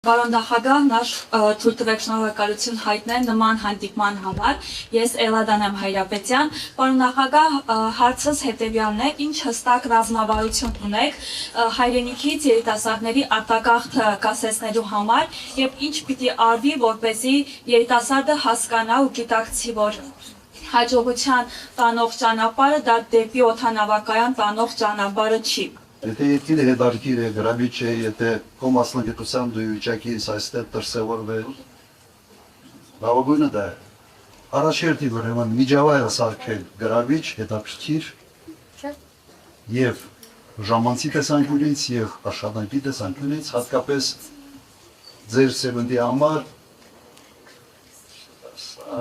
Պարոն նախագահ, թույլ տվեք շնորհակալություն հայտնել նման հանդիպման համար։ Ես Էլադան եմ Հայրապետյան։ Պարոն նախագահ, հարցս հետևյալն է, ինչ հստակ ռազմավարություն ունեք հայրենիքից երիտասարդների արտագաղթը կասեցնելու համար եւ ինչ պիտի արվի, որպեսզի երիտասարդը հասկանա ու գիտակցի, որ հաջողության տանող ճանապարհը դա դեպի օդանավակայան տանող ճանապարհը չի։ Եթե երկիրը հետարքիր է, գրավիչ է, եթե քո մասնագիտության դու վիճակից այստեղ դրսևորվել, լավագույնը դա է։ Առաջերտի ուրեմն միջավայրը սարքել գրավիչ, հետաքրքիր եւ ժամանցի տեսանկյունից եւ աշխատանքի տեսանկյունից, հատկապես ձեր սերունդի համար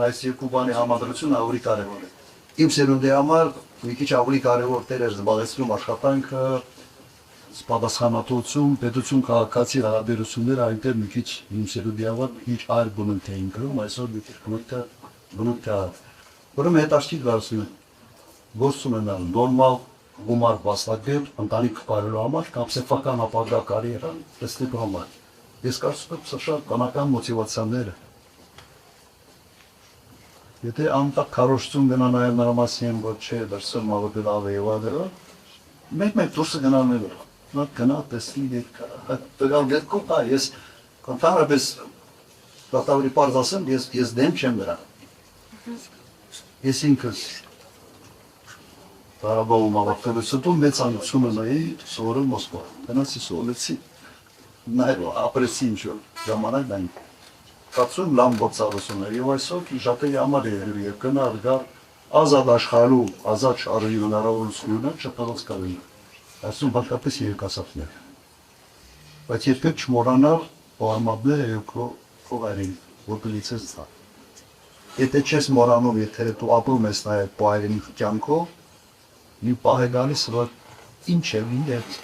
այս երկու բանի համադրությունը ավելի կարևոր է։ Իմ սերունդի համար մի քիչ ավելի կարևոր տեղ էր զբաղեցնում աշխատանքը, պատասխանատվություն, պետություն քաղաքացի հարաբերությունները այնտեղ մի քիչ իմ սերունդի համար ինչ այլ բնույթ էին կրում, այսօր մի քիչ բնույթ է։ Ուրեմն հետաքրքիր դարձնում գործ ունենալ նորմալ գումար վաստակել ընտանիք բարելու համար կամ սեփական ապագա կարիերա ստեղծելու համար։ Ես կարծում եմ սա շատ բնական մոտիվացիաներ է։ Եթե անտակ քարոշցում գնա նաև նրա մասին, որ չէ, դրսում ավելի լավ է եւ այլն, մեկ դուրսը գնալու է։ Նա գնա տեսնի երկար։ Դեռ դեպքում կա, ես կոնտարաբես դատավորի պարզ ասեմ, ես դեմ չեմ դրան։ Ես ինքս Ղարաբաղում ավարտելուց մեծանություն ունեի, սովորել Մոսկվա։ Գնացի սովորեցի։ Նաև ապրեցի ինչ-որ ժամանակ դայն։ Կացում լավ գործառույթներ եւ այսօր իժատի համար է գնալ գալ ազատ աշխարհու ազատ շարժի հնարավորությունները չփոխած կային։ Այսօր բացապես երկասախներ։ Բայց երբեք չմոռանալ օրմաբները եւ քողարին որպեսզի ցա։ Եթե չես մոռանում, եթե դու ապրում ես նաեւ պայրենի կյանքով, մի պահ է գալիս, որ ինչ է լինել